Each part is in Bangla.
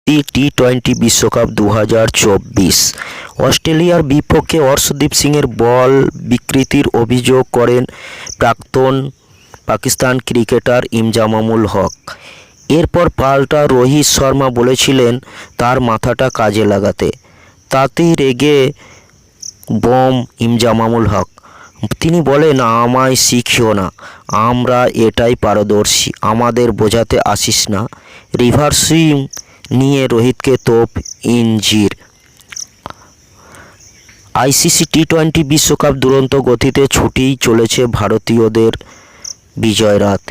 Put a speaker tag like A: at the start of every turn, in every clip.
A: টি-20 বিশ্বকাপ 2024 অস্ট্রেলিয়ার বিপক্ষে অর্শদীপ সিংয়ের বল বিকৃতির অভিযোগ করেন প্রাক্তন পাকিস্তান ক্রিকেটার ইনজামামুল হক। এরপর পাল্টা রোহিত শর্মা বলেছিলেন তার মাথাটা কাজে লাগাতে। তাতেই রেগে বোম ইনজামামুল হক। তিনি বলেন, আমায় শিখিও না, আমরা এটাই পারদর্শী, আমাদের বোঝাতে আসিস না। রিভার্স সুইং নিয়ে রোহিতকে তোপ ইঞ্জির। আইসিসি টি-20 বিশ্বকাপ দুরন্ত গতিতে ছুটেই চলেছে ভারতীয়দের বিজয় রাত।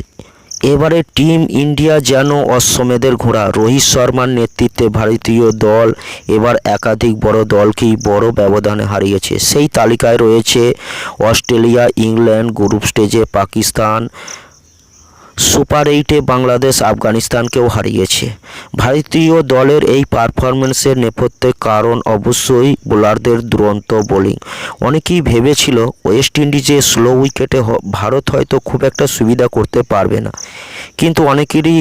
A: এবারে টিম ইন্ডিয়া যেন অশ্বমেধের ঘোড়া। রোহিত শর্মার নেতৃত্বে ভারতীয় দল এবার একাধিক বড় দলকেই বড় ব্যবধানে হারিয়েছে। সেই তালিকায় রয়েছে অস্ট্রেলিয়া, ইংল্যান্ড, গ্রুপ স্টেজে পাকিস্তান, সুপার 8-এ বাংলাদেশ, আফগানিস্তানকেও হারিয়েছে। ভারতীয় দলের এই পারফরম্যান্সের নেপথ্যে কারণ অবশ্যই বোলারদের দুরন্ত বোলিং। অনেকেই ভেবেছিল ওয়েস্ট ইন্ডিজে স্লো উইকেটে ভারত হয়তো খুব একটা সুবিধা করতে পারবে না, কিন্তু অনেকেরই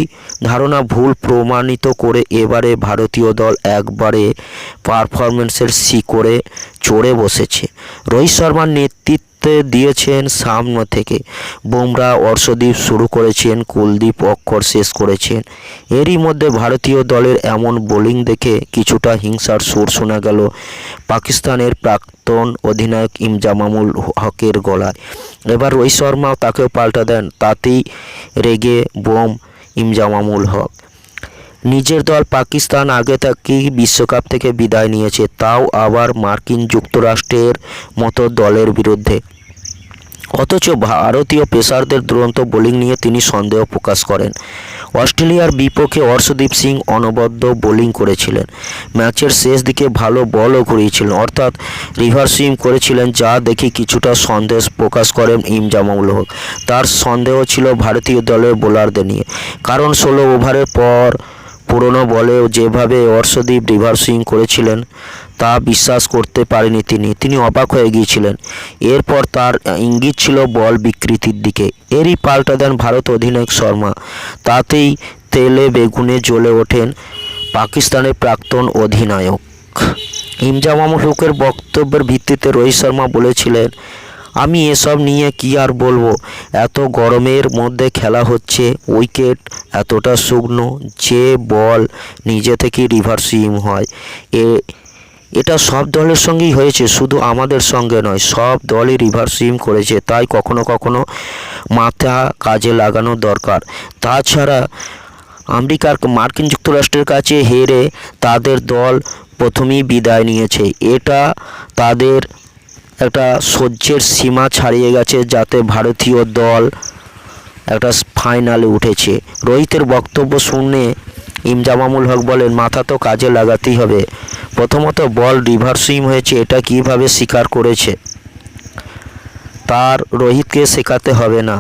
A: ধারণা ভুল প্রমাণিত করে এবারে ভারতীয় দল একবারে পারফরম্যান্সের শিখরে চড়ে বসেছে। রোহিত শর্মার নেতৃত্বে দিয়েছেন সামনে থেকে, বুমরা, অর্শদীপ শুরু করেছেন, কুলদীপ, অক্ষর শেষ করেছেন। এরই মধ্যে ভারতীয় দলের এমন বোলিং দেখে কিছুটা হিংসার সুর শোনা গেল পাকিস্তানের প্রাক্তন অধিনায়ক ইনজামামুল হকের গলায়। এবার রোহিত শর্মা তাকেও পাল্টা দেন, তাতেই রেগে বোম ইনজামামুল হক। নিজের দল পাকিস্তান আগে থেকেই বিশ্বকাপ থেকে বিদায় নিয়েছে, তাও আবার মার্কিন যুক্তরাষ্ট্রের মতো দলের বিরুদ্ধে। অথচ ভারতীয় পেসারদের দুরন্ত বোলিং নিয়ে তিনি সন্দেহ প্রকাশ করেন। অস্ট্রেলিয়ার বিপক্ষে অর্শদীপ সিং অনবদ্য বোলিং করেছিলেন, ম্যাচের শেষ দিকে ভালো বলও ঘুরিয়েছিলেন, অর্থাৎ রিভার্স সুইং করেছিলেন, যা দেখে কিছুটা সন্দেহ প্রকাশ করেন ইনজামামুল হক। তার সন্দেহ ছিল ভারতীয় দলের বোলারদের নিয়ে, কারণ 16 ওভারের পর পুরনো বলেও যেভাবে অর্শদীপ রিভার্স সুইং করেছিলেন তা বিশ্বাস করতে পারেনি তিনি অবাক হয়ে গিয়েছিলেন। এরপর তার ইঙ্গিত ছিল বল বিকৃতির দিকে। এরই পাল্টা দেন ভারত অধিনায়ক শর্মা। তাতেই তেলে বেগুনে জ্বলে ওঠেন পাকিস্তানের প্রাক্তন অধিনায়ক। ইনজামামুল হকের বক্তব্যের ভিত্তিতে রোহিত শর্মা বলেছিলেন, আমি এসব নিয়ে কি আর বলবো, এত গরমের মধ্যে খেলা হচ্ছে, উইকেট এতটা শুকনো যে বল নিজে থেকেই রিভার্স সুইং হয়। এটা সব দলের সঙ্গেই হয়েছে, শুধু আমাদের সঙ্গে নয়, সব দলই রিভার্স সুইং করেছে, তাই কখনো কখনো মাথা কাজে লাগানো দরকার। তাছাড়া মার্কিন যুক্তরাষ্ট্রের কাছে হেরে তাদের দল প্রথমেই বিদায় নিয়েছে, এটা তাদের একটা সহ্যের সীমা ছাড়িয়ে গেছে, যাতে ভারতীয় দল একটা ফাইনালে উঠেছে। রোহিতের বক্তব্য শুনে ইনজামামুল হক বলেন, মাথা তো কাজে লাগাতেই হবে। প্রথমত বল রিভার্স সুইং হয়েছে, এটা কিভাবে স্বীকার করেছে তার রোহিতকে শেখাতে হবে না।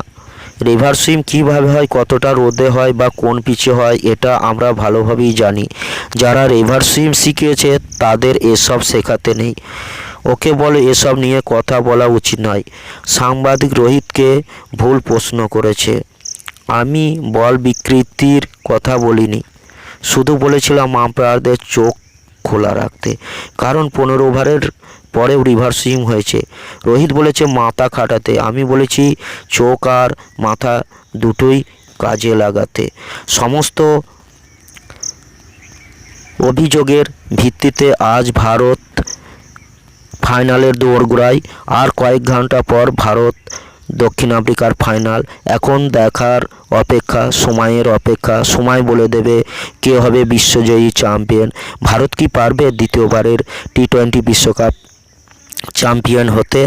A: রিভার্স সুইং কীভাবে হয়, কতটা রোদে হয় বা কোন পিচে হয়, এটা আমরা ভালোভাবেই জানি। যারা রিভার্স সুইং শিখিয়েছে তাদের এসব শেখাতে নেই। ওকে বলে এসব নিয়ে কথা বলা উচিত নয়। সাংবাদিক রোহিতকে ভুল প্রশ্ন করেছে। আমি বল বিকৃতির কথা বলিনি, শুধু বলেছিলাম আম্পায়ারদের চোখ খোলা রাখতে, কারণ 15 ওভারের পরেও রিভার্স সুইং হয়েছে। রোহিত বলেছে মাথা খাটাতে, আমি বলেছি চোখ আর মাথা দুটোই কাজে লাগাতে। সমস্ত অভিযোগের ভিত্তিতে আজ ভারত ফাইনালের দোরগোড়ায়। আর কয়েক ঘন্টা পর ভারত দক্ষিণ আফ্রিকার ফাইনাল। এখন দেখার অপেক্ষা, সময়ের অপেক্ষা। সময় বলে দেবে কে হবে বিশ্বজয়ী চ্যাম্পিয়ন। ভারত কি পারবে দ্বিতীয়বারের টি-20 বিশ্বকাপ চ্যাম্পিয়ন হতে?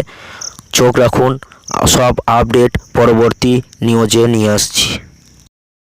A: চোখ রাখুন, সব আপডেট পরবর্তী নিউজে নিয়ে আসছি।